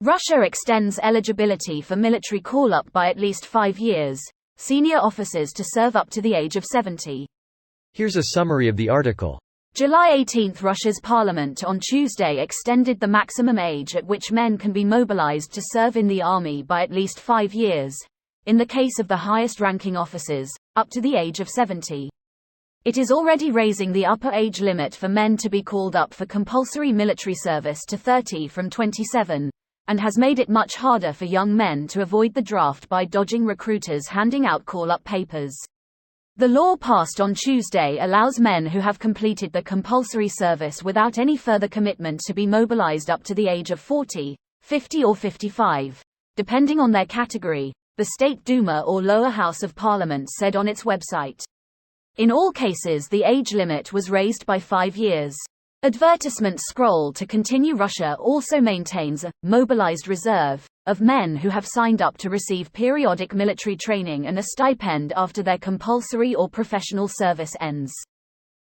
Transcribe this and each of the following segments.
Russia extends eligibility for military call-up by at least 5 years. Senior officers to serve up to the age of 70. Here's a summary of the article. July 18 – Russia's parliament on Tuesday extended the maximum age at which men can be mobilized to serve in the army by at least 5 years, in the case of the highest-ranking officers, up to the age of 70. It is already raising the upper age limit for men to be called up for compulsory military service to 30 from 27, and has made it much harder for young men to avoid the draft by dodging recruiters handing out call-up papers. The law passed on Tuesday allows men who have completed the compulsory service without any further commitment to be mobilized up to the age of 40, 50 or 55, depending on their category, the State Duma or lower house of parliament said on its website. In all cases the age limit was raised by 5 years. Advertisement scroll to continue. Russia also maintains a mobilized reserve of men who have signed up to receive periodic military training and a stipend after their compulsory or professional service ends.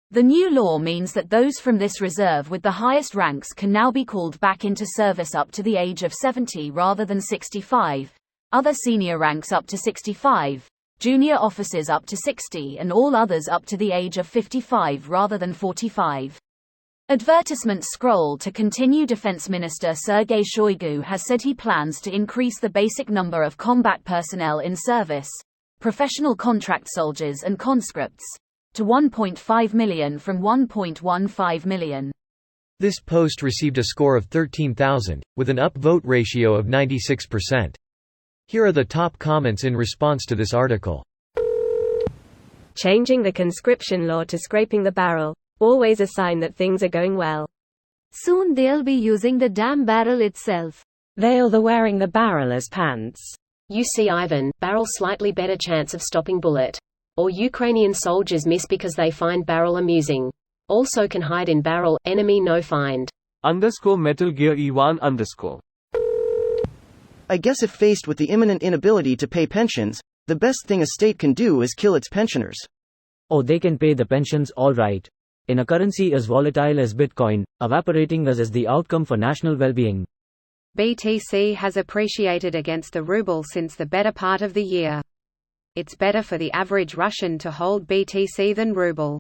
The new law means that those from this reserve with the highest ranks can now be called back into service up to the age of 70 rather than 65, other senior ranks up to 65, junior officers up to 60 and all others up to the age of 55 rather than 45. Advertisement scroll to continue. Defense Minister Sergei Shoigu has said he plans to increase the basic number of combat personnel in service, professional contract soldiers and conscripts, to 1.5 million from 1.15 million. This post received a score of 13,000, with an upvote ratio of 96%. Here are the top comments in response to this article. Changing the conscription law to scraping the barrel. Always a sign that things are going well. Soon they'll be using the damn barrel itself. They'll be wearing the barrel as pants. You see Ivan, barrel slightly better chance of stopping bullet. Or Ukrainian soldiers miss because they find barrel amusing. Also can hide in barrel, enemy no find. _Metal Gear E1 _ I guess if faced with the imminent inability to pay pensions, the best thing a state can do is kill its pensioners. Oh, they can pay the pensions all right. In a currency as volatile as Bitcoin, evaporating as the outcome for national well-being. BTC has appreciated against the ruble since the better part of the year. It's better for the average Russian to hold BTC than ruble.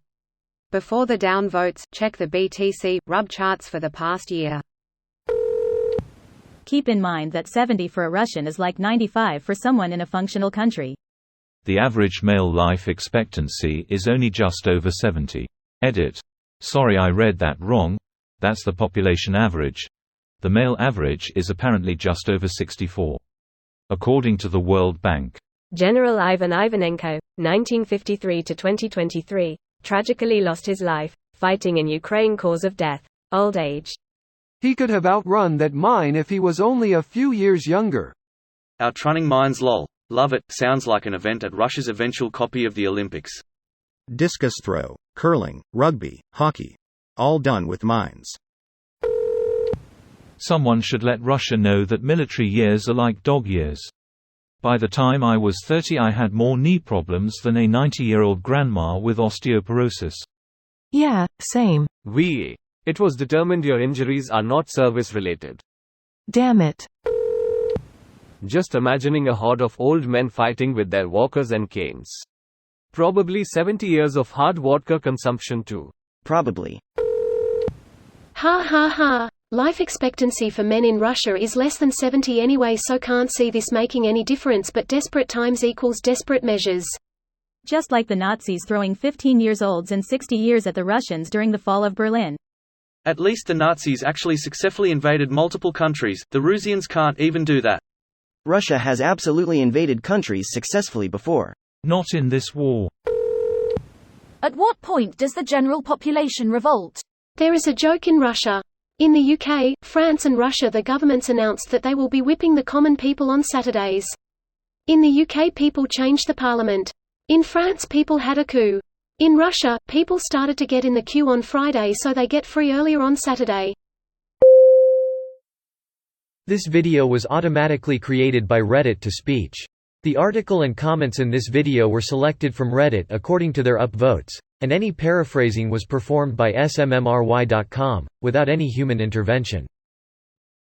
Before the downvotes, check the BTC rub charts for the past year. Keep in mind that 70 for a Russian is like 95 for someone in a functional country. The average male life expectancy is only just over 70. Edit. Sorry, I read that wrong. That's the population average. The male average is apparently just over 64. According to the World Bank. General Ivan Ivanenko, 1953 to 2023, tragically lost his life, fighting in Ukraine. Cause of death, old age. He could have outrun that mine if he was only a few years younger. Outrunning mines lol. Love it, sounds like an event at Russia's eventual copy of the Olympics. Discus throw, curling, rugby, hockey. All done with mines. Someone should let Russia know that military years are like dog years. By the time I was 30 I had more knee problems than a 90-year-old grandma with osteoporosis. Yeah, same. It was determined your injuries are not service-related. Damn it. Just imagining a horde of old men fighting with their walkers and canes. Probably 70 years of hard vodka consumption too. Probably. Ha ha ha. Life expectancy for men in Russia is less than 70 anyway, so can't see this making any difference, but desperate times equals desperate measures. Just like the Nazis throwing 15-year-olds and 60 years at the Russians during the fall of Berlin. At least the Nazis actually successfully invaded multiple countries, the Russians can't even do that. Russia has absolutely invaded countries successfully before. Not in this war. At what point does the general population revolt? There is a joke in Russia. In the UK, France and Russia, the governments announced that they will be whipping the common people on Saturdays. In the UK, people changed the parliament. In France, people had a coup. In Russia, people started to get in the queue on Friday so they get free earlier on Saturday. This video was automatically created by Reddit to speech. The article and comments in this video were selected from Reddit according to their upvotes, and any paraphrasing was performed by smmry.com, without any human intervention.